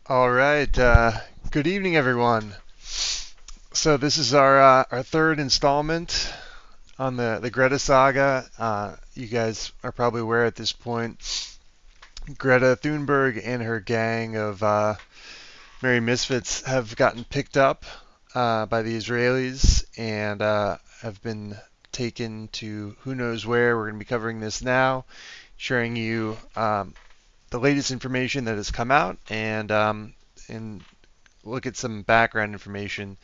All right. Good evening, everyone. So this is our third installment on the Greta saga. You guys are probably aware at this point, Greta Thunberg and her gang of merry misfits have gotten picked up by the Israelis and have been taken to who knows where. We're going to be covering this now, sharing you the latest information that has come out and look at some background information.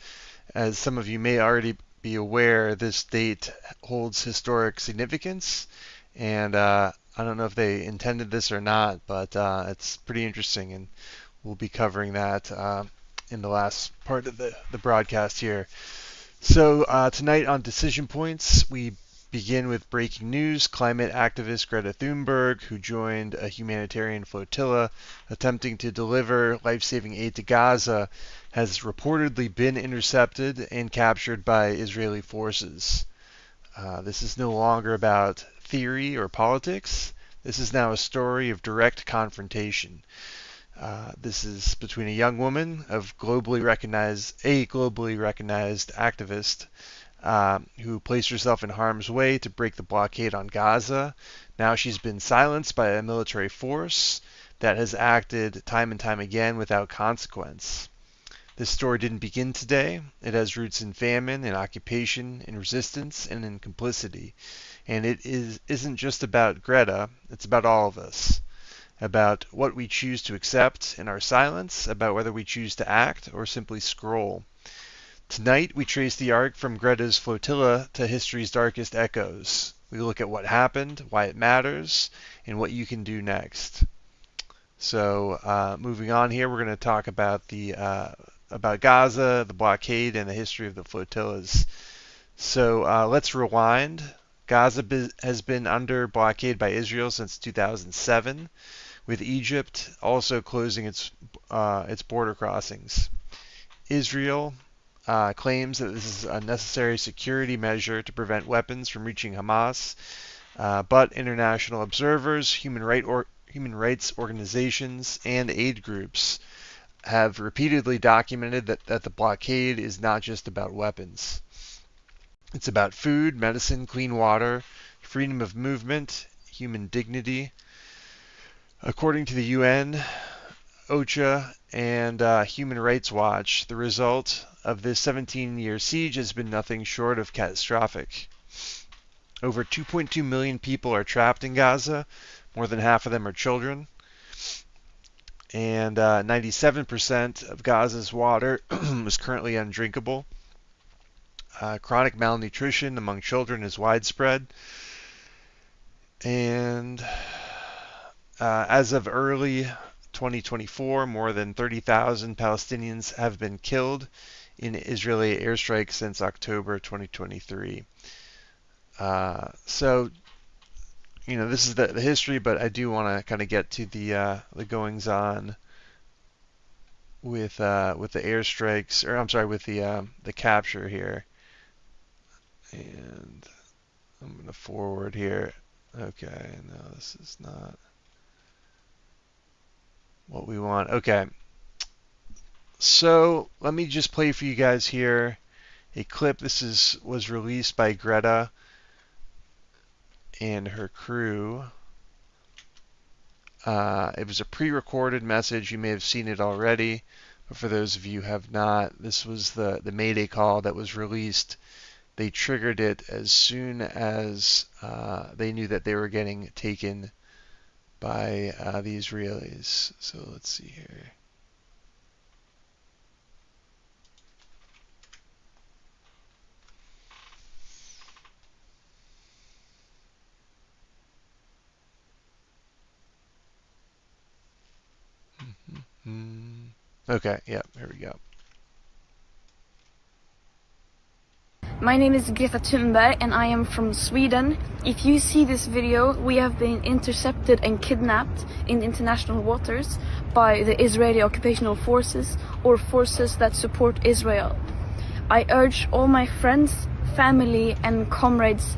As some of you may already be aware, this date holds historic significance, and I don't know if they intended this or not, but it's pretty interesting, and we'll be covering that in the last part of the broadcast here. So tonight on Decision Points, we begin with breaking news. Climate activist Greta Thunberg, who joined a humanitarian flotilla attempting to deliver life-saving aid to Gaza, has reportedly been intercepted and captured by Israeli forces. This is no longer about theory or politics. This is now a story of direct confrontation. This is between a young woman of a globally recognized activist who placed herself in harm's way to break the blockade on Gaza. Now she's been silenced by a military force that has acted time and time again without consequence. This story didn't begin today. It has roots in famine, in occupation, in resistance, and in complicity. And isn't just about Greta, it's about all of us. About what we choose to accept in our silence, about whether we choose to act or simply scroll. Tonight, we trace the arc from Greta's flotilla to history's darkest echoes. We look at what happened, why it matters, and what you can do next. So, moving on here, we're going to talk about about Gaza, the blockade, and the history of the flotillas. So, let's rewind. Gaza has been under blockade by Israel since 2007, with Egypt also closing its border crossings. Israel claims that this is a necessary security measure to prevent weapons from reaching Hamas, but international observers, human rights organizations, and aid groups have repeatedly documented that the blockade is not just about weapons. It's about food, medicine, clean water, freedom of movement, human dignity. According to the UN, OCHA, and Human Rights Watch, the result of this 17-year siege has been nothing short of catastrophic. Over 2.2 million people are trapped in Gaza. More than half of them are children. And 97% of Gaza's water is currently undrinkable. Chronic malnutrition among children is widespread. And as of early 2024, more than 30,000 Palestinians have been killed in Israeli airstrikes since October 2023. So this is the history, but I do want to kind of get to the goings on with the airstrikes, or I'm sorry, with the capture here. And I'm going to forward here. Okay, no, this is not what we want. Okay, so let me just play for you guys here a clip. This was released by Greta and her crew. It was a pre-recorded message. You may have seen it already, but for those of you who have not, this was the Mayday call that was released. They triggered it as soon as they knew that they were getting taken by the Israelis. So let's see here. Okay, yeah, here we go. My name is Greta Thunberg and I am from Sweden. If you see this video, we have been intercepted and kidnapped in international waters by the Israeli occupational forces or forces that support Israel. I urge all my friends, family and comrades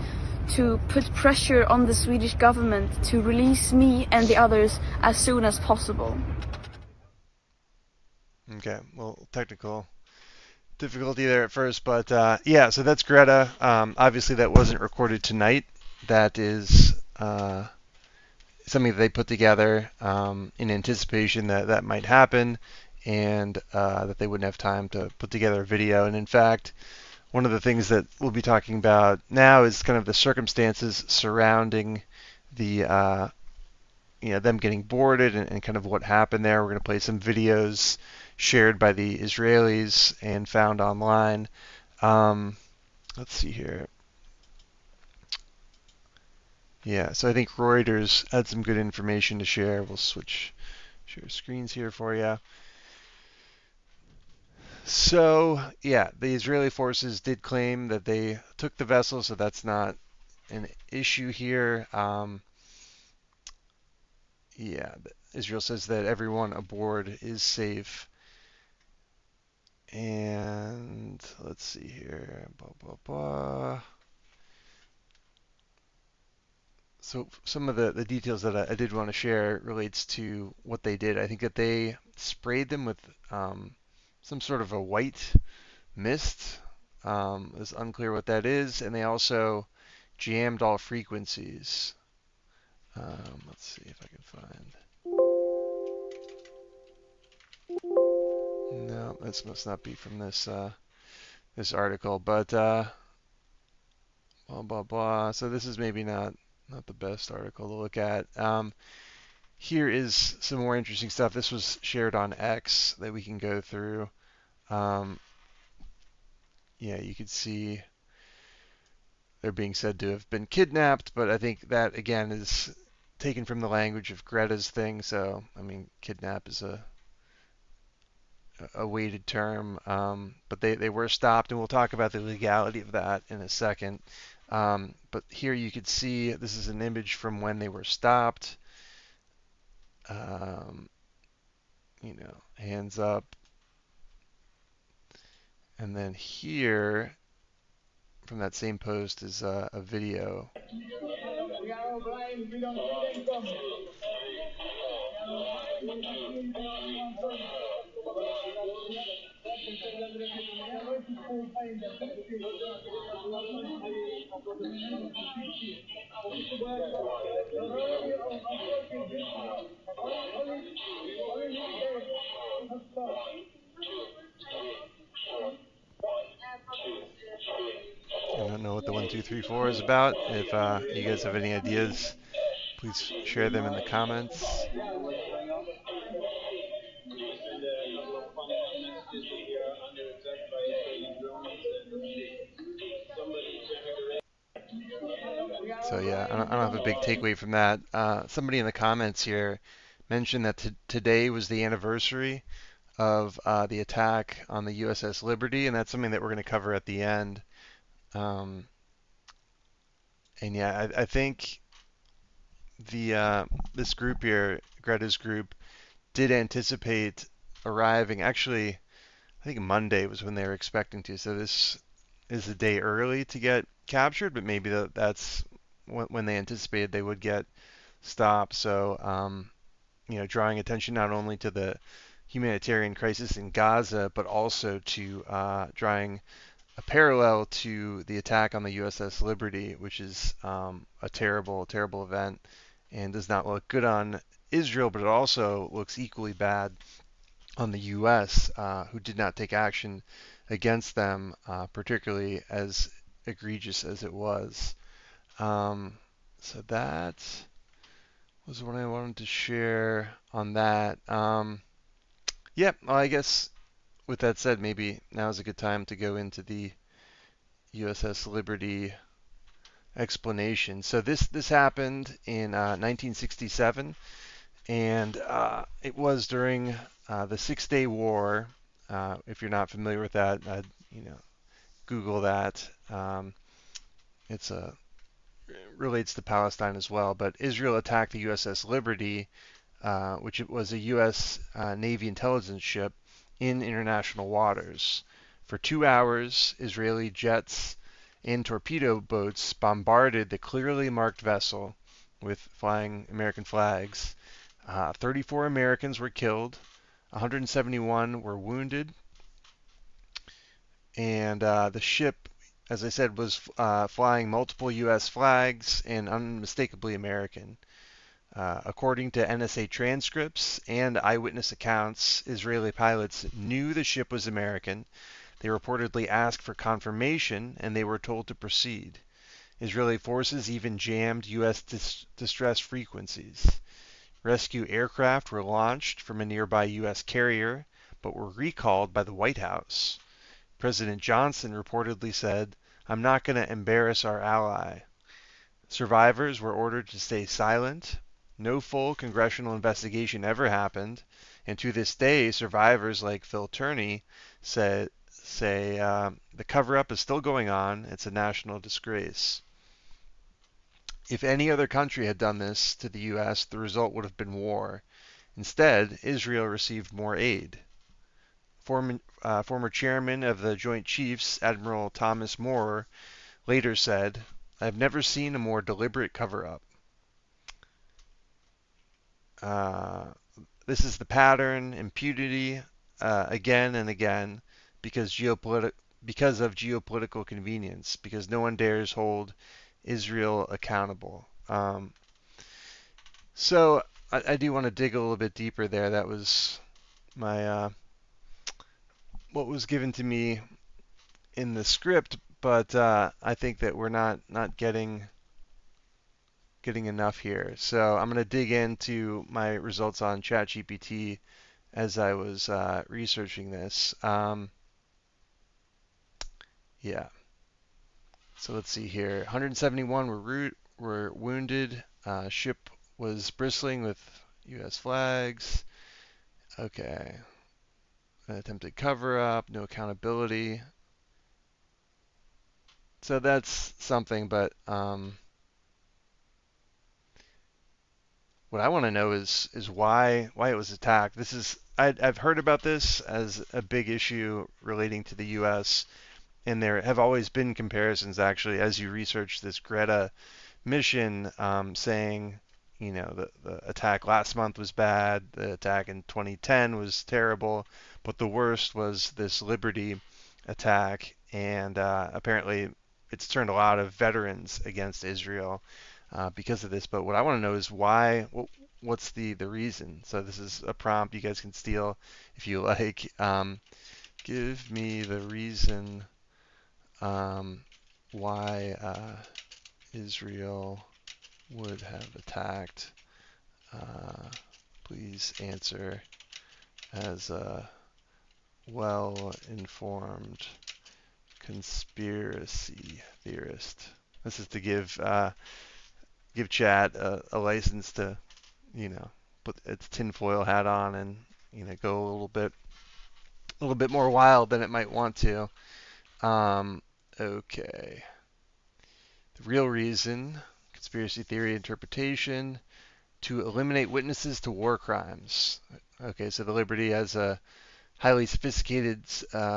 to put pressure on the Swedish government to release me and the others as soon as possible. Okay, well, technical difficulty there at first, but yeah, so that's Greta. Obviously, that wasn't recorded tonight. That is something that they put together in anticipation that that might happen, and that they wouldn't have time to put together a video. And in fact, one of the things that we'll be talking about now is kind of the circumstances surrounding the them getting boarded and kind of what happened there. We're going to play some videos shared by the Israelis and found online. Let's see here. Yeah, so I think Reuters had some good information to share. We'll share screens here for you. So, yeah, the Israeli forces did claim that they took the vessel, so that's not an issue here. Yeah, Israel says that everyone aboard is safe. And let's see here. Blah, blah, blah. So some of the details that I did want to share relates to what they did. I think that they sprayed them with some sort of a white mist. It's unclear what that is. And they also jammed all frequencies. Let's see if I can find. No, this must not be from this article, but blah blah blah. So this is maybe not the best article to look at. Here is some more interesting stuff. This was shared on X that we can go through. Yeah, you could see they're being said to have been kidnapped, but I think that again is taken from the language of Greta's thing. So I mean, kidnap is a weighted term, but they were stopped, and we'll talk about the legality of that in a second. But here you could see this is an image from when they were stopped. Hands up. And then here, from that same post, is a video. I don't know what the 1, 2, 3, 4 is about. If you guys have any ideas, please share them in the comments. So yeah, I don't have a big takeaway from that. Somebody in the comments here mentioned that today was the anniversary of the attack on the USS Liberty, and that's something that we're going to cover at the end. And yeah, I think the this group here, Greta's group, did anticipate arriving. Actually, I think Monday was when they were expecting to. So this is a day early to get captured, but maybe that's when they anticipated they would get stopped. So, drawing attention not only to the humanitarian crisis in Gaza, but also to drawing a parallel to the attack on the USS Liberty, which is a terrible, terrible event and does not look good on Israel, but it also looks equally bad on the U.S., who did not take action against them, particularly as egregious as it was. So that was what I wanted to share on that. Yeah, well, I guess with that said, maybe now is a good time to go into the USS Liberty explanation. So this happened in 1967, and it was during the Six-Day War. If you're not familiar with that, Google that. It's relates to Palestine as well. But Israel attacked the USS Liberty, which was a U.S. Navy intelligence ship in international waters. For 2 hours, Israeli jets and torpedo boats bombarded the clearly marked vessel with flying American flags. 34 Americans were killed, 171 were wounded, and the ship, as I said, was flying multiple U.S. flags and unmistakably American. According to NSA transcripts and eyewitness accounts, Israeli pilots knew the ship was American. They reportedly asked for confirmation, and they were told to proceed. Israeli forces even jammed U.S. distress frequencies. Rescue aircraft were launched from a nearby U.S. carrier, but were recalled by the White House. President Johnson reportedly said, "I'm not going to embarrass our ally." Survivors were ordered to stay silent. No full congressional investigation ever happened, and to this day, survivors like Phil Turney say the cover-up is still going on. It's a national disgrace. If any other country had done this to the U.S., the result would have been war. Instead, Israel received more aid. Former chairman of the Joint Chiefs, Admiral Thomas Moore, later said, "I've never seen a more deliberate cover-up." This is the pattern, impunity, again and again, because of geopolitical convenience, because no one dares hold Israel accountable. So I do want to dig a little bit deeper there. That was my what was given to me in the script, but I think that we're not getting enough here. So I'm going to dig into my results on ChatGPT as I was researching this. Yeah. So let's see here. 171 were wounded. Ship was bristling with U.S. flags. Okay. An attempted cover-up. No accountability. So that's something, but what I want to know is why it was attacked. I've heard about this as a big issue relating to the U.S. and there have always been comparisons actually as you research this Greta mission, saying the attack last month was bad, the attack in 2010 was terrible, but the worst was this Liberty attack, and apparently it's turned a lot of veterans against Israel because of this. But what I want to know is why. What's the reason? So this is a prompt you guys can steal if you like. Give me the reason why Israel would have attacked. Please answer as a well-informed conspiracy theorist. This is to give chat a license to, put its tinfoil hat on and go a little bit more wild than it might want to. Okay. The real reason conspiracy theory interpretation, to eliminate witnesses to war crimes. Okay, so the Liberty has a highly sophisticated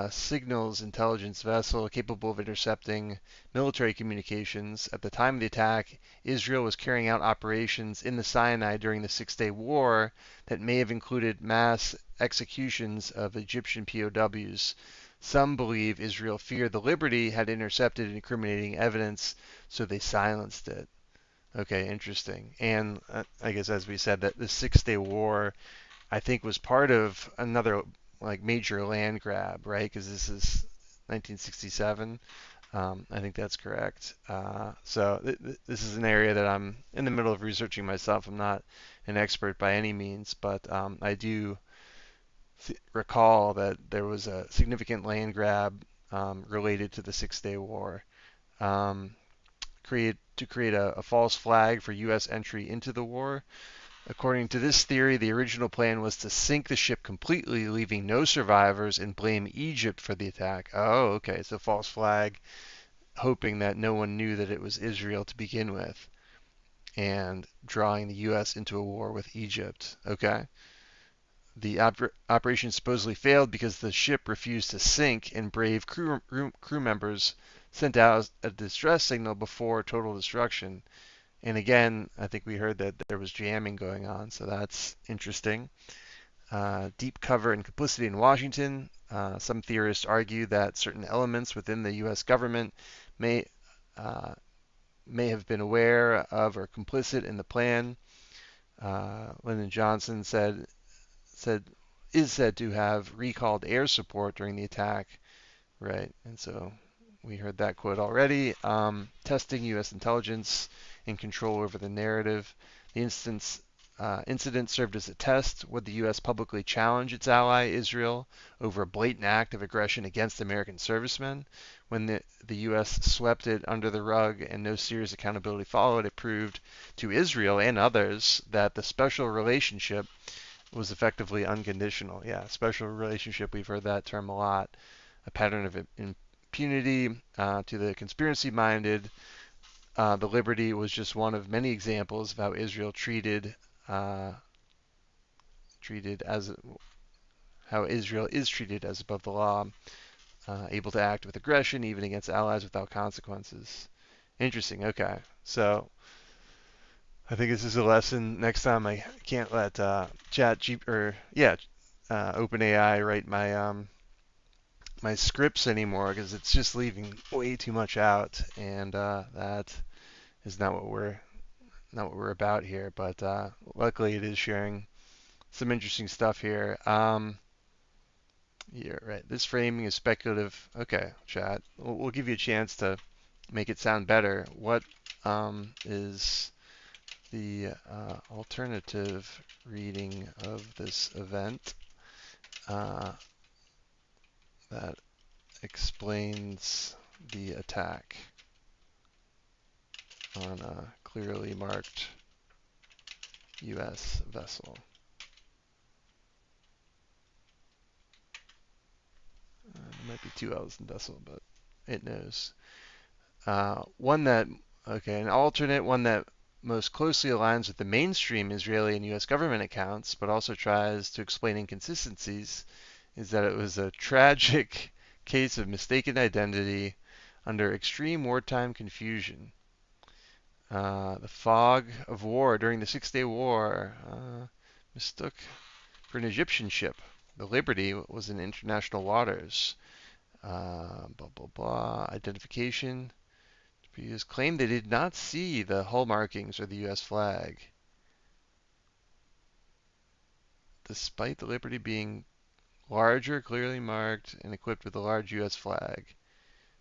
signals intelligence vessel capable of intercepting military communications. At the time of the attack, Israel was carrying out operations in the Sinai during the Six-Day War that may have included mass executions of Egyptian POWs. Some believe Israel feared the Liberty had intercepted incriminating evidence, so they silenced it. Okay, interesting. And I guess as we said, that the Six-Day War I think was part of another like major land grab, right? Because this is 1967. I think that's correct. This is an area that I'm in the middle of researching myself. I'm not an expert by any means, but I do recall that there was a significant land grab related to the Six-Day War, um, to create a false flag for U.S. entry into the war. According to this theory, the original plan was to sink the ship completely, leaving no survivors, and blame Egypt for the attack. Oh, okay, so false flag, hoping that no one knew that it was Israel to begin with, and drawing the U.S. into a war with Egypt. Okay. The operation supposedly failed because the ship refused to sink, and brave crew members sent out a distress signal before total destruction. And again, I think we heard that there was jamming going on, so that's interesting. Deep cover and complicity in Washington. Some theorists argue that certain elements within the U.S. government may uh, may have been aware of or complicit in the plan. Lyndon Johnson is said to have recalled air support during the attack, right? And so we heard that quote already. Testing U.S. intelligence and control over the narrative. The incident served as a test. Would the U.S. publicly challenge its ally, Israel, over a blatant act of aggression against American servicemen? When the U.S. swept it under the rug and no serious accountability followed, it proved to Israel and others that the special relationship was effectively unconditional. Yeah, special relationship, we've heard that term a lot. A pattern of impunity to the conspiracy-minded. The Liberty was just one of many examples of how Israel treated as how Israel is treated as above the law, able to act with aggression even against allies without consequences. Interesting. Okay, so I think this is a lesson. Next time I can't let OpenAI write my scripts anymore because it's just leaving way too much out, and that is not what we're about here. But luckily, it is sharing some interesting stuff here. Yeah, right. This framing is speculative. Okay, chat. We'll give you a chance to make it sound better. What is the alternative reading of this event that explains the attack on a clearly marked U.S. vessel? There might be two L's in vessel, but it knows. An alternate one that most closely aligns with the mainstream Israeli and U.S. government accounts, but also tries to explain inconsistencies, is that it was a tragic case of mistaken identity under extreme wartime confusion. The fog of war during the Six-Day War mistook for an Egyptian ship. The Liberty was in international waters. Blah, blah, blah. Identification. Previous claimed they did not see the hull markings or the U.S. flag, despite the Liberty being larger, clearly marked, and equipped with a large U.S. flag.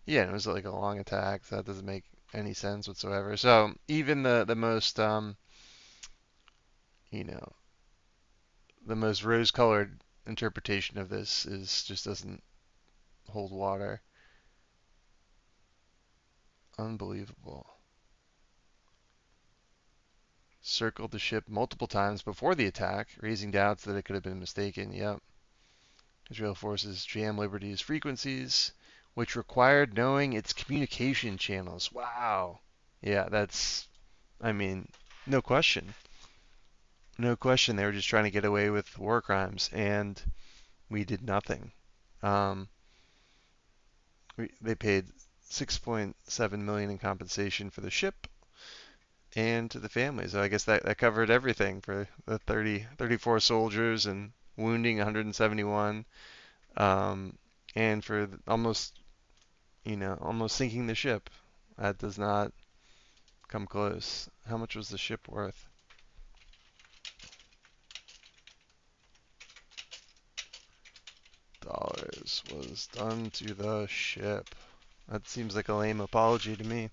Yeah, and it was like a long attack, so that doesn't make any sense whatsoever. So even the most the most rose-colored interpretation of this just doesn't hold water. Unbelievable. Circled the ship multiple times before the attack, raising doubts that it could have been mistaken. Yep. Israel forces jam Liberty's frequencies, which required knowing its communication channels. Wow. Yeah, that's I mean, no question. No question. They were just trying to get away with war crimes, and we did nothing. Um, they paid 6.7 million in compensation for the ship and to the families. So I guess that covered everything for the 34 soldiers and wounding 171, and for almost, almost sinking the ship. That does not come close. How much was the ship worth? Dollars was done to the ship. That seems like a lame apology to me.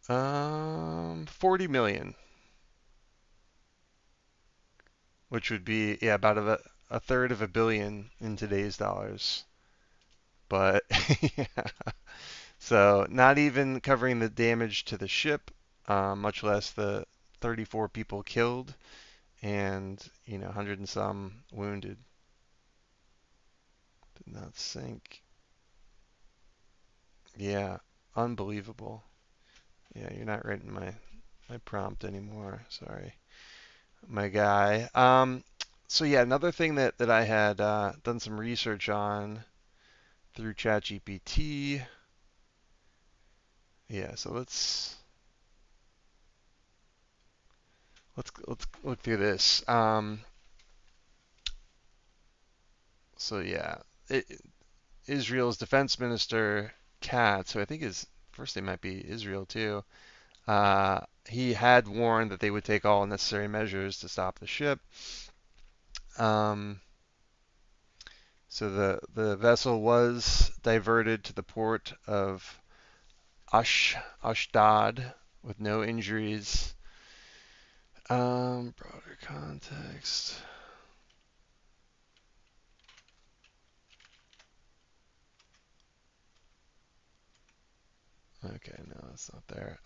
40 million, which would be, yeah, about a third of a billion in today's dollars. But yeah. So not even covering the damage to the ship, much less the 34 people killed and 100 and some wounded. Did not sink. Yeah, unbelievable. Yeah, you're not writing my prompt anymore. Sorry, my guy. So yeah, another thing that I had done some research on through ChatGPT. Yeah, so let's look through this. So yeah, it, Israel's defense minister Katz, who I think his first name might be Israel too, he had warned that they would take all necessary measures to stop the ship. Um, so the vessel was diverted to the port of Ashdod with no injuries. Broader context. Okay, no, it's not there.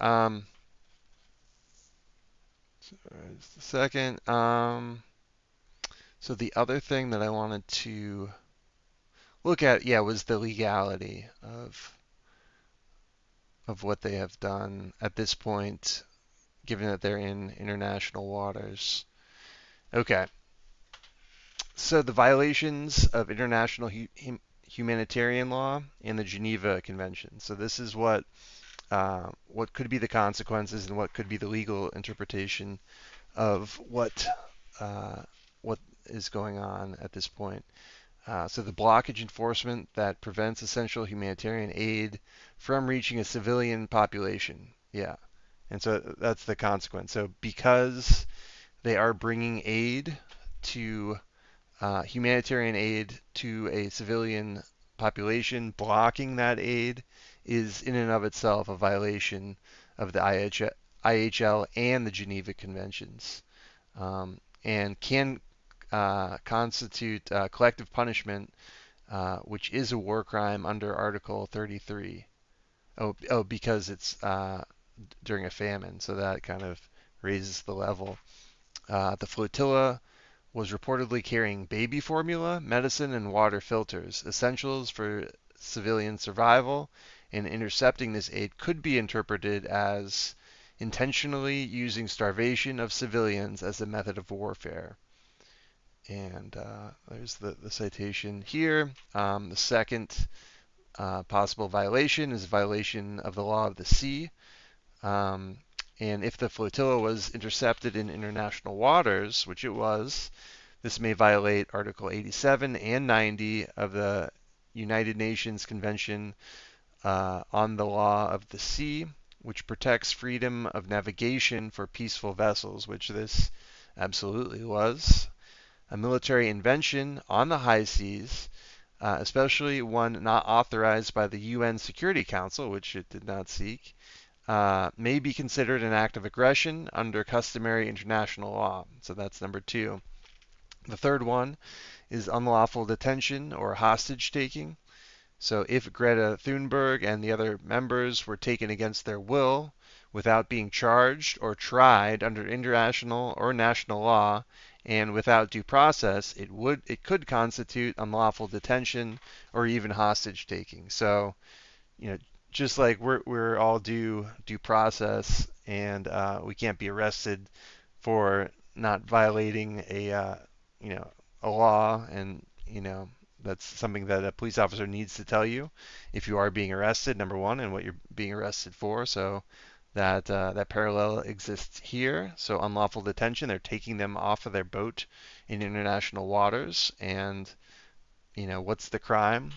Just a second. So the other thing that I wanted to look at, yeah, was the legality of what they have done at this point, given that they're in international waters. Okay, so the violations of international humanitarian law and the Geneva Convention. So this is what could be the consequences and what could be the legal interpretation of uh, what is going on at this point. So the blockage enforcement that prevents essential humanitarian aid from reaching a civilian population. Yeah. And so that's the consequence. So because they are bringing aid to humanitarian aid to a civilian population, blocking that aid is in and of itself a violation of the IHL and the Geneva Conventions, and can constitute collective punishment, which is a war crime under Article 33. Because it's during a famine, so that kind of raises the level. The flotilla was reportedly carrying baby formula, medicine, and water filters, essentials for civilian survival, and intercepting this aid could be interpreted as intentionally using starvation of civilians as a method of warfare. And there's the citation here. The second possible violation is violation of the law of the sea. Um, and if the flotilla was intercepted in international waters, which it was, this may violate Article 87 and 90 of the United Nations Convention on the Law of the Sea, which protects freedom of navigation for peaceful vessels, which this absolutely was. A military invention on the high seas, especially one not authorized by the UN Security Council, which it did not seek, may be considered an act of aggression under customary international law. So that's number two. The third one is unlawful detention or hostage taking. So if Greta Thunberg and the other members were taken against their will without being charged or tried under international or national law and without due process, it could constitute unlawful detention or even hostage taking. So, you know, just like we're all due process, and we can't be arrested for not violating a law, and that's something that a police officer needs to tell you if you are being arrested, number one, and what you're being arrested for. So that parallel exists here. So unlawful detention, they're taking them off of their boat in international waters, and what's the crime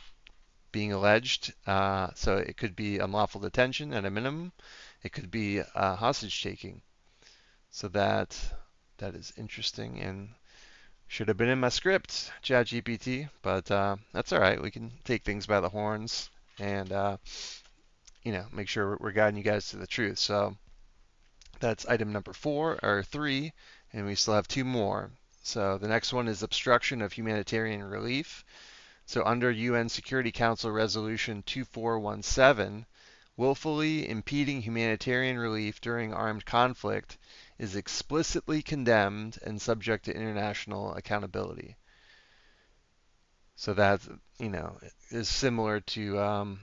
being alleged? So it could be unlawful detention at a minimum. It could be hostage taking. So that is interesting and should have been in my script, ChatGPT, but that's all right. We can take things by the horns and make sure we're guiding you guys to the truth. So that's item number 3, and we still have 2 more. So the next one is obstruction of humanitarian relief. So under UN Security Council Resolution 2417, willfully impeding humanitarian relief during armed conflict is explicitly condemned and subject to international accountability. So that, is similar to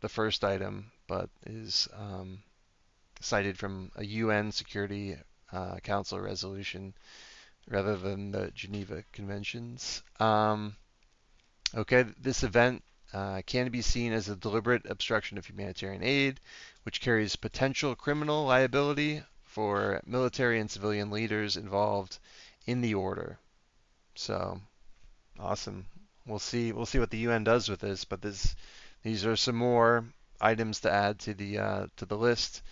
the first item, but is cited from a UN Security Council resolution rather than the Geneva Conventions. Okay, this event can be seen as a deliberate obstruction of humanitarian aid, which carries potential criminal liability for military and civilian leaders involved in the order. So, awesome. We'll see what the UN does with this, but these are some more items to add to the list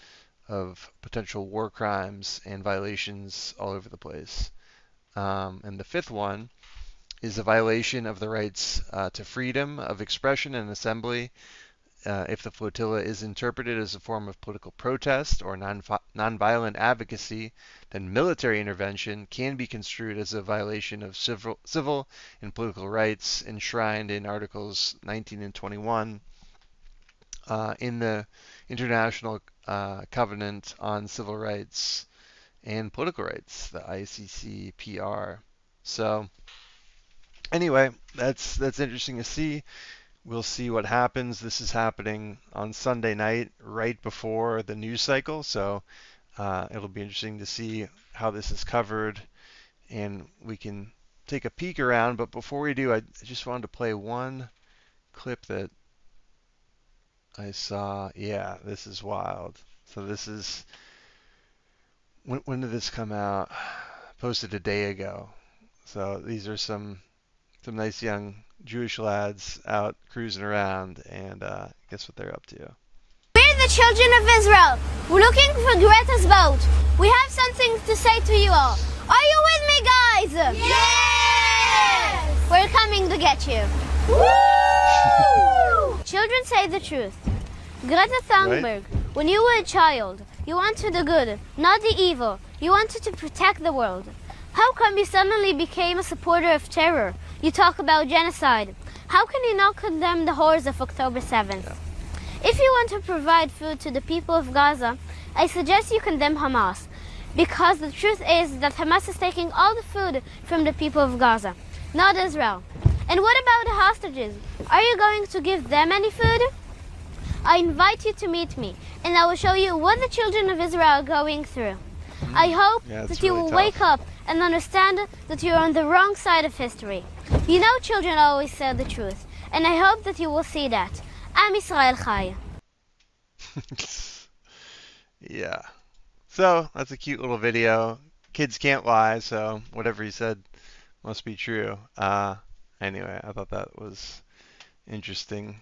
of potential war crimes and violations all over the place. And the 5th one is a violation of the rights to freedom of expression and assembly if the flotilla is interpreted as a form of political protest or nonviolent advocacy, then military intervention can be construed as a violation of civil and political rights enshrined in Articles 19 and 21 in the International Covenant on Civil Rights and Political Rights, the ICCPR. So anyway, that's interesting to see. We'll see what happens. This is happening on Sunday night, right before the news cycle, so it'll be interesting to see how this is covered, and we can take a peek around. But before we do, I just wanted to play one clip that I saw. Yeah, this is wild. So this is, when did this come out? Posted a day ago. So these are some nice young Jewish lads out cruising around, and guess what they're up to? We're the children of Israel. We're looking for Greta's boat. We have something to say to you all. Are you with me, guys? Yes! We're coming to get you. Woo! Children say the truth. Greta Thunberg, right? When you were a child, you wanted the good, not the evil. You wanted to protect the world. How come you suddenly became a supporter of terror? You talk about genocide. How can you not condemn the horrors of October 7th? Yeah. If you want to provide food to the people of Gaza, I suggest you condemn Hamas, because the truth is that Hamas is taking all the food from the people of Gaza, not Israel. And what about the hostages? Are you going to give them any food? I invite you to meet me, and I will show you what the children of Israel are going through. I hope that you will wake up and understand that you're on the wrong side of history. You know, children always say the truth, and I hope that you will see that. Am Yisrael Chai. Yeah. So, that's a cute little video. Kids can't lie, so whatever he said must be true. Anyway, I thought that was interesting.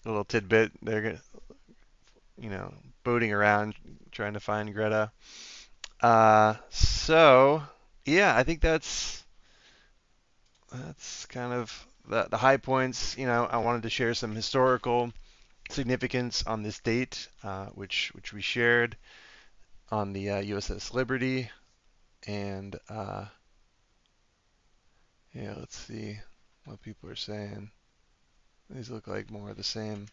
A little tidbit. They're, boating around trying to find Greta. So, yeah, I think that's kind of the high points. I wanted to share some historical significance on this date, which we shared on the USS Liberty, and yeah, let's see what people are saying. These look like more of the same.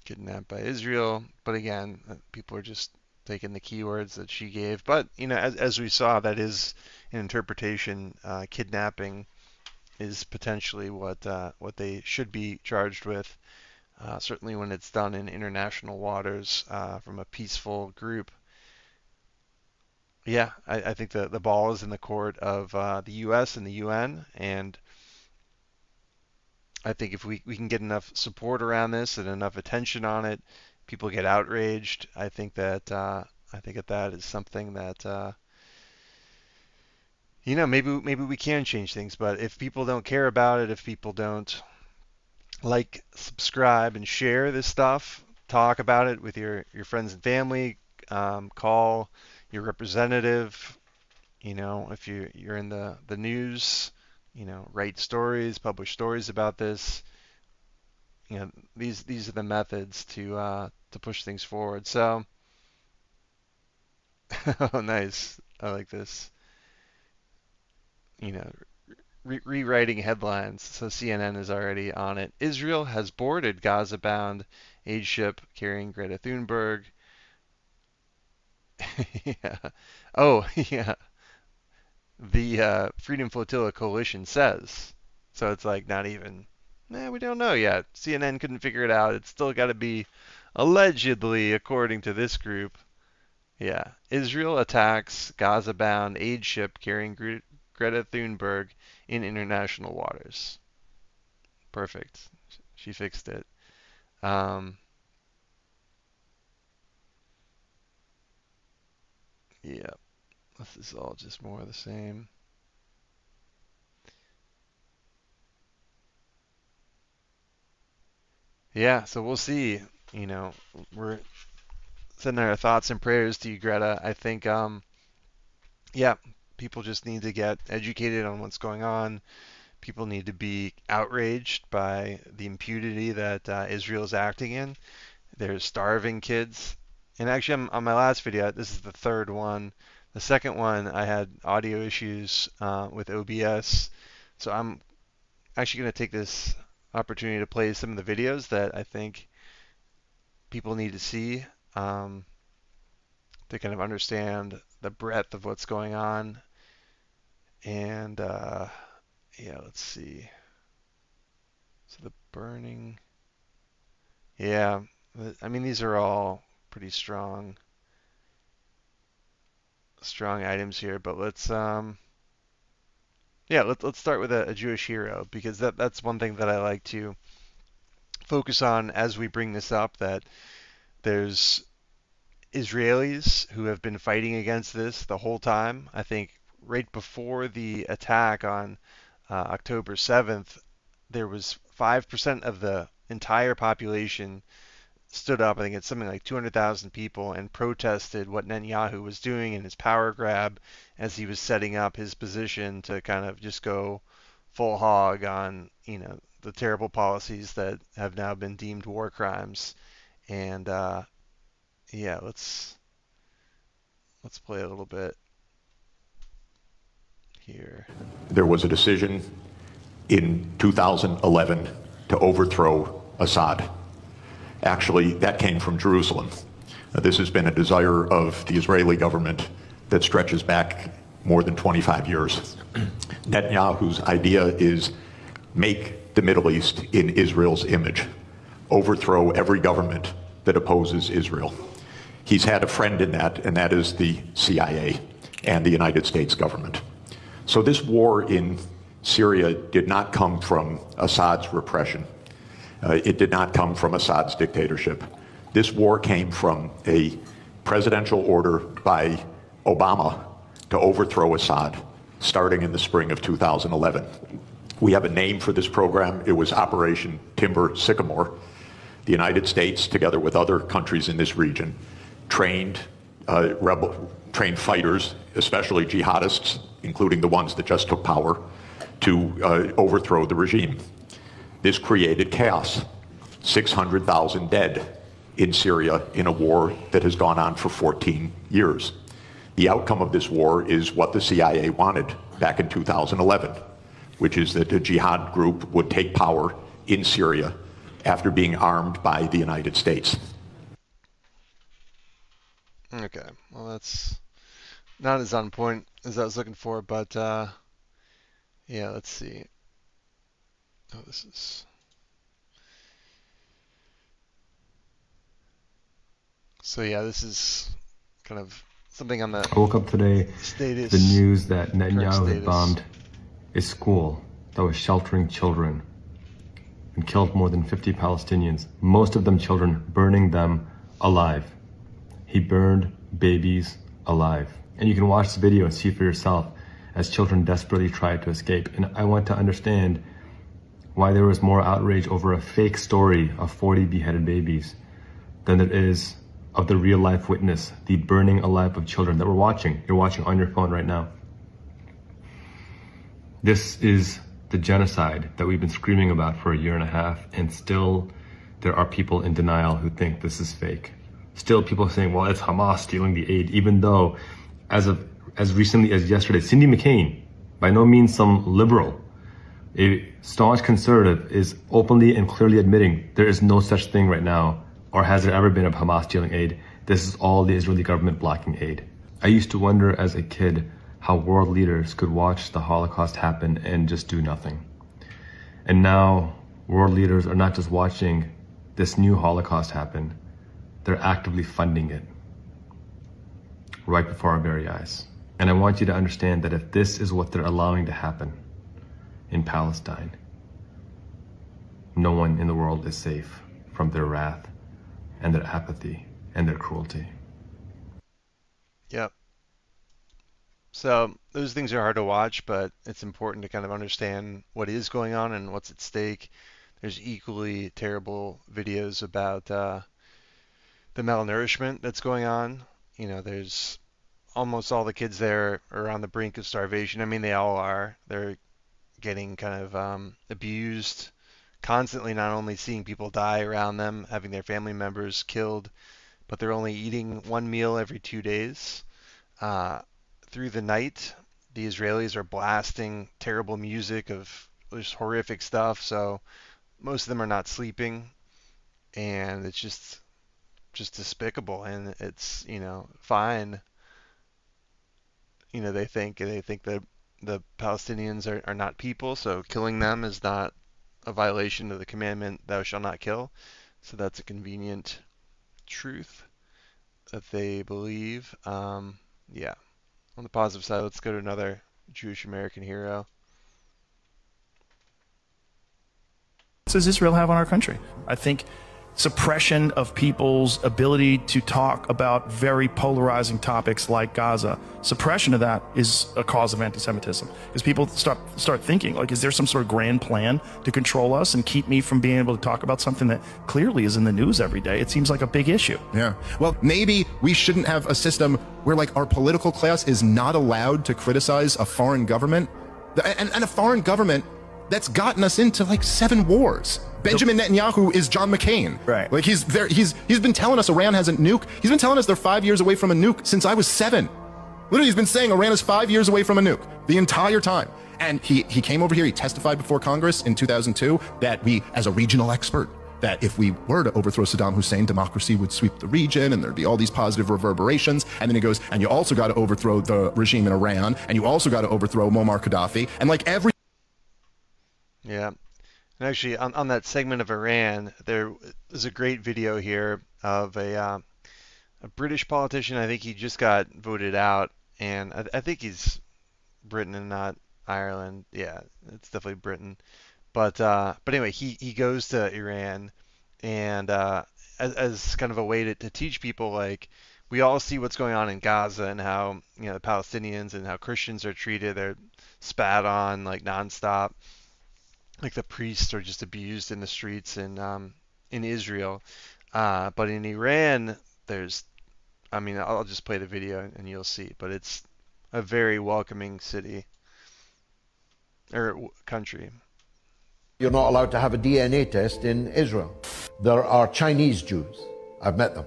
Kidnapped by Israel, but again, people are just taking the keywords that she gave. But as we saw, that is an interpretation. Kidnapping is potentially what they should be charged with. Certainly when it's done in international waters from a peaceful group. Yeah, I think the ball is in the court of the U.S. and the UN, and I think if we can get enough support around this and enough attention on it, people get outraged. I think that is something that maybe we can change things. But if people don't care about it, if people don't like, subscribe, and share this stuff, talk about it with your friends and family, call your representative. If you're in the news, write stories, publish stories about this. These are the methods to push things forward. So, oh, nice. I like this. You know, rewriting headlines. So CNN is already on it. Israel has boarded Gaza-bound aid ship carrying Greta Thunberg. Yeah. Oh, yeah. The Freedom Flotilla coalition says. So it's like not even, we don't know yet. CNN couldn't figure it out. It's still got to be allegedly, according to this group. Yeah. Israel attacks Gaza-bound aid ship carrying Greta Thunberg in international waters. Perfect. She fixed it. Um, yeah. This is all just more of the same. Yeah, so we'll see. We're sending our thoughts and prayers to you, Greta. I think, yeah, people just need to get educated on what's going on. People need to be outraged by the impunity that Israel is acting in. There's starving kids. And actually, on my last video, this is the third one. The second one, I had audio issues with OBS. So I'm actually going to take this opportunity to play some of the videos that I think people need to see to kind of understand the breadth of what's going on. And yeah, let's see. So the burning. Yeah, I mean, these are all pretty strong items here, but let's start with a Jewish hero, because that's one thing that I like to focus on as we bring this up, that there's Israelis who have been fighting against this the whole time. I think right before the attack on October 7th, there was 5% of the entire population stood up. I think it's something like 200,000 people, and protested what Netanyahu was doing in his power grab as he was setting up his position to kind of just go full hog on, the terrible policies that have now been deemed war crimes. And yeah, let's play a little bit here. There was a decision in 2011 to overthrow Assad. Actually, that came from Jerusalem. This has been a desire of the Israeli government that stretches back more than 25 years. Netanyahu's idea is make the Middle East in Israel's image, overthrow every government that opposes Israel. He's had a friend in that, and that is the CIA and the United States government. So this war in Syria did not come from Assad's repression. It did not come from Assad's dictatorship. This war came from a presidential order by Obama to overthrow Assad, starting in the spring of 2011. We have a name for this program. It was Operation Timber Sycamore. The United States, together with other countries in this region, trained fighters, especially jihadists, including the ones that just took power, to overthrow the regime. This created chaos. 600,000 dead in Syria in a war that has gone on for 14 years. The outcome of this war is what the CIA wanted back in 2011, which is that a jihad group would take power in Syria after being armed by the United States. Okay, well, that's not as on point as I was looking for, but yeah, let's see. Oh, this is... So yeah, this is kind of something on the I woke up today to the news that Netanyahu had bombed a school that was sheltering children and killed more than 50 Palestinians, most of them children, burning them alive. He burned babies alive. And you can watch the video and see for yourself as children desperately tried to escape. And I want to understand why there was more outrage over a fake story of 40 beheaded babies than there is of the real life witness, the burning alive of children that we're watching. You're watching on your phone right now. This is the genocide that we've been screaming about for a year and a half, and still there are people in denial who think this is fake. Still people saying, well, it's Hamas stealing the aid, even though as recently as yesterday, Cindy McCain, by no means some liberal, a staunch conservative, is openly and clearly admitting there is no such thing right now, or has there ever been, of Hamas stealing aid. This is all the Israeli government blocking aid. I used to wonder as a kid how world leaders could watch the Holocaust happen and just do nothing. And now world leaders are not just watching this new Holocaust happen, they're actively funding it right before our very eyes. And I want you to understand that if this is what they're allowing to happen in Palestine, no one in the world is safe from their wrath and their apathy and their cruelty. Yep. So those things are hard to watch, but it's important to kind of understand what is going on and what's at stake. There's equally terrible videos about the malnourishment that's going on. You know, there's almost all the kids there are on the brink of starvation. I mean, they all are. They're getting kind of abused constantly, not only seeing people die around them, having their family members killed, but they're only eating one meal every 2 days. Through the night, the Israelis are blasting terrible music of just horrific stuff, so most of them are not sleeping, and it's just despicable. And it's, you know, fine. You know, they think that the Palestinians are not people, so killing them is not a violation of the commandment, thou shalt not kill. So that's a convenient truth that they believe. Yeah. On the positive side, let's go to another Jewish American hero. What does Israel have on our country? I think suppression of people's ability to talk about very polarizing topics like Gaza, suppression of that is a cause of anti-Semitism, because people start thinking, like, is there some sort of grand plan to control us and keep me from being able to talk about something that clearly is in the news every day? It seems like a big issue. Yeah. Well, maybe we shouldn't have a system where, like, our political class is not allowed to criticize a foreign government, and a foreign government that's gotten us into like 7 wars. Benjamin Netanyahu is John McCain. Right. Like he's been telling us Iran has a nuke. He's been telling us they're 5 years away from a nuke since I was 7. Literally, he's been saying Iran is 5 years away from a nuke the entire time. And he came over here, he testified before Congress in 2002 that we, as a regional expert, that if we were to overthrow Saddam Hussein, democracy would sweep the region and there'd be all these positive reverberations. And then he goes, and you also got to overthrow the regime in Iran, and you also got to overthrow Muammar Gaddafi, and like every... Yeah. And actually, on that segment of Iran, there is a great video here of a British politician. I think he just got voted out, and I think he's Britain and not Ireland. Yeah, it's definitely Britain. But anyway, he goes to Iran, and as kind of a way to teach people, like, we all see what's going on in Gaza and how, you know, the Palestinians and how Christians are treated. They're spat on like nonstop. Like the priests are just abused in the streets in Israel. But in Iran, there's, I mean, I'll just play the video and you'll see. But it's a very welcoming city or country. You're not allowed to have a DNA test in Israel. There are Chinese Jews. I've met them.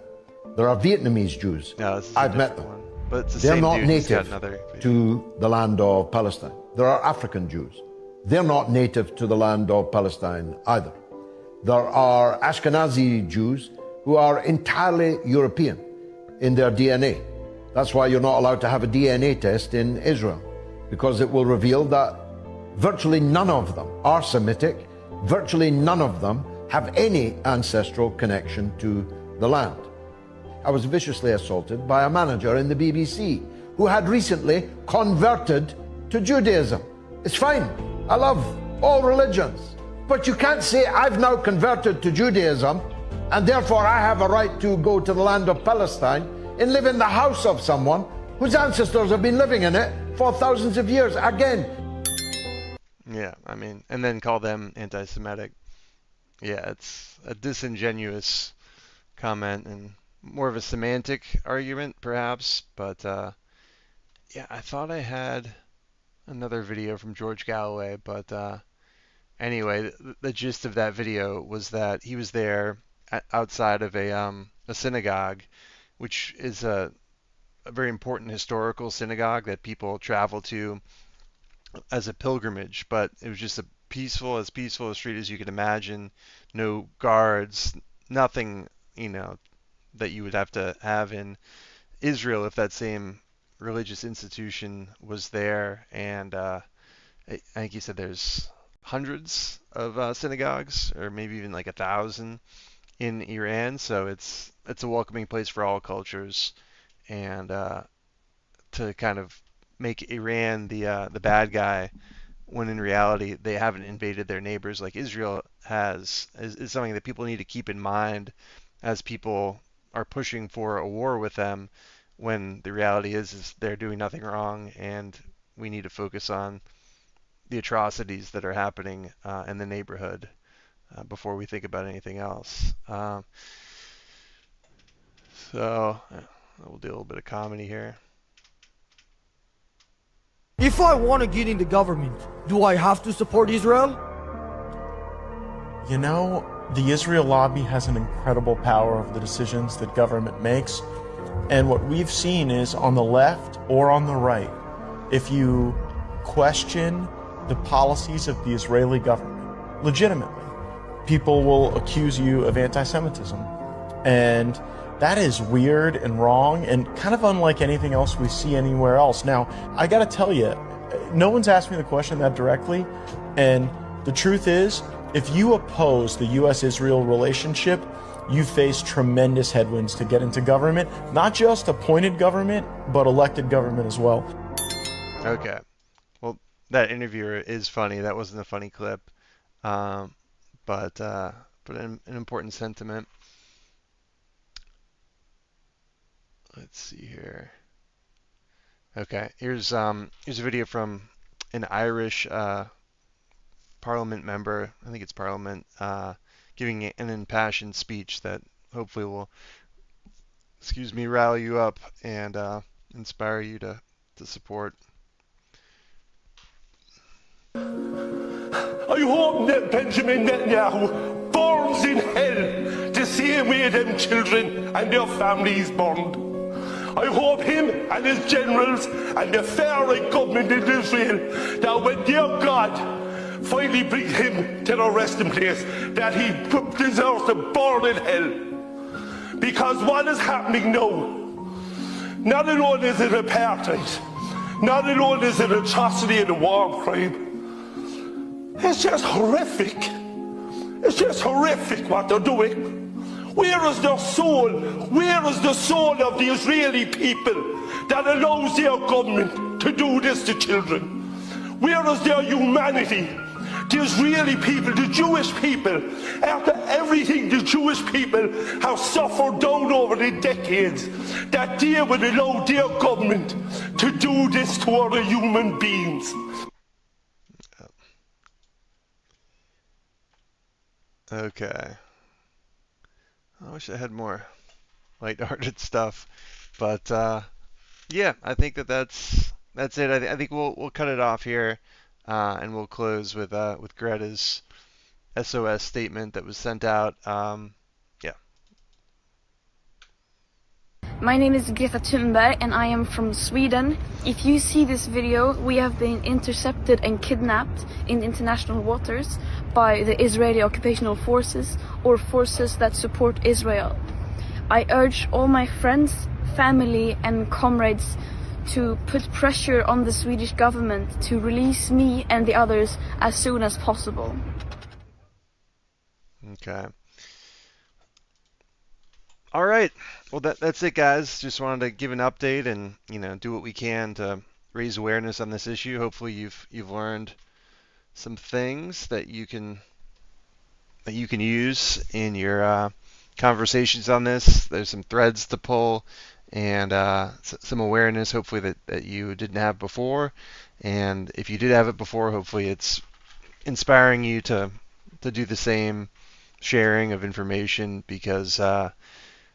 There are Vietnamese Jews. No, I've met them. One. But it's the They're same not dude. He's got native another to the land of Palestine. There are African Jews. They're not native to the land of Palestine either. There are Ashkenazi Jews who are entirely European in their DNA. That's why you're not allowed to have a DNA test in Israel, because it will reveal that virtually none of them are Semitic, Virtually none of them have any ancestral connection to the land. I was viciously assaulted by a manager in the BBC who had recently converted to Judaism. It's fine. I love all religions. But you can't say I've now converted to Judaism and therefore I have a right to go to the land of Palestine and live in the house of someone whose ancestors have been living in it for thousands of years. Again. Yeah, I mean, and then call them anti-Semitic. Yeah, it's a disingenuous comment and more of a semantic argument, perhaps. But yeah, I thought I had another video from George Galloway, but anyway, the gist of that video was that he was there outside of a synagogue, which is a very important historical synagogue that people travel to as a pilgrimage, but it was just as peaceful a street as you could imagine. No guards, nothing, that you would have to have in Israel if that same religious institution was there. And I think he said there's hundreds of synagogues, or maybe even like 1,000 in Iran. So it's a welcoming place for all cultures, and to kind of make Iran the bad guy, when in reality they haven't invaded their neighbors like Israel has, is something that people need to keep in mind as people are pushing for a war with them, when the reality is they're doing nothing wrong, and we need to focus on the atrocities that are happening in the neighborhood before we think about anything else. So we'll do a little bit of comedy here. If I want to get into government, do I have to support Israel? You know, the Israel lobby has an incredible power over the decisions that government makes. And what we've seen is, on the left or on the right, if you question the policies of the Israeli government legitimately, people will accuse you of anti-Semitism. And that is weird and wrong and kind of unlike anything else we see anywhere else. Now, I gotta tell you, no one's asked me the question that directly, and the truth is, if you oppose the U.S.-Israel relationship, you face tremendous headwinds to get into government, not just appointed government, but elected government as well. Okay. Well, that interviewer is funny. That wasn't a funny clip, but an important sentiment. Let's see here. Okay, here's a video from an Irish Parliament member. I think it's Parliament, giving an impassioned speech that hopefully will, rally you up and inspire you to support. I hope that Benjamin Netanyahu burns in hell the same way them children and their families burned. I hope him and his generals and the far-right government in Israel, that when their God finally brings him to the resting place, that he deserves to burn in hell. Because what is happening now, not alone is it apartheid, not alone is it atrocity and a war crime, it's just horrific. It's just horrific what they're doing. Where is their soul? Where is the soul of the Israeli people that allows their government to do this to children? Where is their humanity? The Israeli people, the Jewish people, after everything the Jewish people have suffered down over the decades, that they would allow their government to do this to other human beings. Okay. I wish I had more lighthearted stuff, but yeah, I think that's it. I think we'll cut it off here, and we'll close with Greta's SOS statement that was sent out. Yeah. My name is Greta Thunberg and I am from Sweden. If you see this video, we have been intercepted and kidnapped in international waters by the Israeli occupational forces or forces that support Israel. I urge all my friends, family and comrades to put pressure on the Swedish government to release me and the others as soon as possible. Okay. All right. Well, that's it, guys. Just wanted to give an update and do what we can to raise awareness on this issue. Hopefully, you've learned some things that you can use in your conversations on this. There's some threads to pull and some awareness, hopefully that you didn't have before. And if you did have it before, hopefully it's inspiring you to do the same sharing of information because.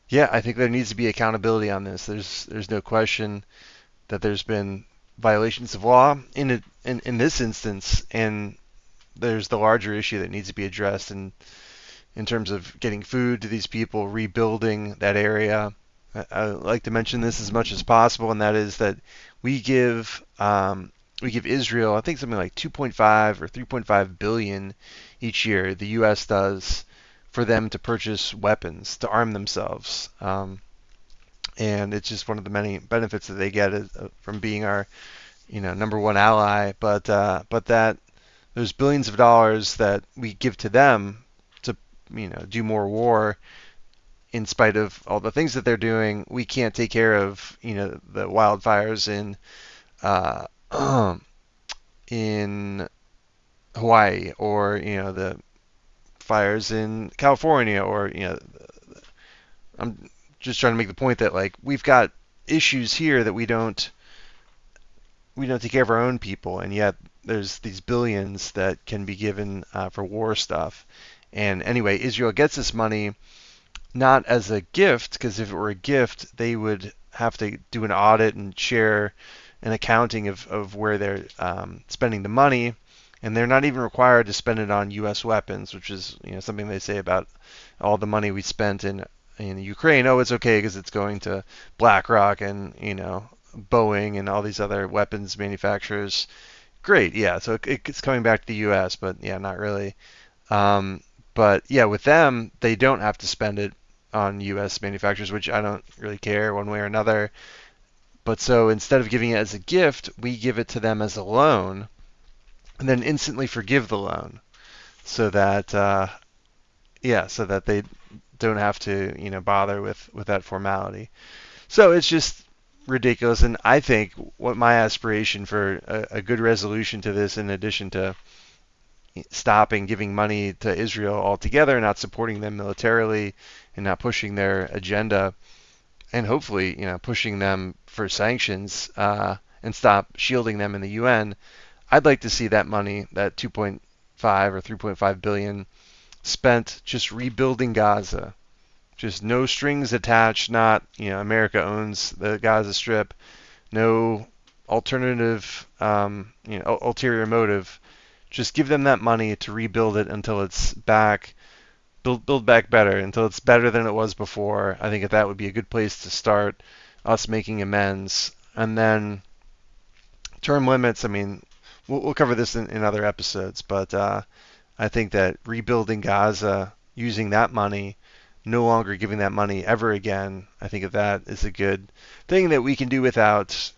Yeah, I think there needs to be accountability on this. There's no question that there's been violations of law in this instance, and there's the larger issue that needs to be addressed in terms of getting food to these people, rebuilding that area. I like to mention this as much as possible, and that is that we give Israel, I think something like 2.5 or 3.5 billion each year. The U.S. does. For them to purchase weapons to arm themselves, and it's just one of the many benefits that they get from being our, number one ally. But that there's billions of dollars that we give to them to, do more war. In spite of all the things that they're doing, we can't take care of, the wildfires in Hawaii or the fires in California, or I'm just trying to make the point that like we've got issues here that we don't take care of our own people, and yet there's these billions that can be given for war stuff. And anyway, Israel gets this money not as a gift, because if it were a gift, they would have to do an audit and share an accounting of where they're spending the money. And they're not even required to spend it on U.S. weapons, which is something they say about all the money we spent in Ukraine. Oh, it's okay because it's going to BlackRock and Boeing and all these other weapons manufacturers. Great, yeah. So it's coming back to the U.S., but yeah, not really. But yeah, with them, they don't have to spend it on U.S. manufacturers, which I don't really care one way or another. But so instead of giving it as a gift, we give it to them as a loan. And then instantly forgive the loan, so that so that they don't have to bother with that formality. So it's just ridiculous. And I think what my aspiration for a good resolution to this, in addition to stopping giving money to Israel altogether, not supporting them militarily, and not pushing their agenda, and hopefully pushing them for sanctions and stop shielding them in the UN. I'd like to see that money, that 2.5 or 3.5 billion, spent just rebuilding Gaza. Just no strings attached, not, America owns the Gaza Strip, no alternative, ulterior motive. Just give them that money to rebuild it until it's back, build back better, until it's better than it was before. I think that would be a good place to start us making amends. And then term limits, I mean, we'll cover this in other episodes, but I think that rebuilding Gaza, using that money, no longer giving that money ever again, I think that is a good thing that we can do without,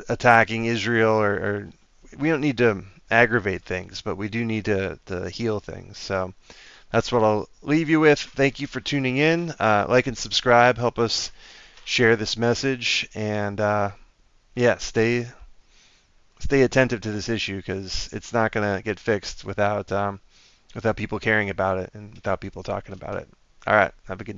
attacking Israel, or we don't need to aggravate things, but we do need to heal things. So that's what I'll leave you with. Thank you for tuning in. Like and subscribe. Help us share this message, and stay attentive to this issue, because it's not going to get fixed without people caring about it and without people talking about it. All right. Have a good night.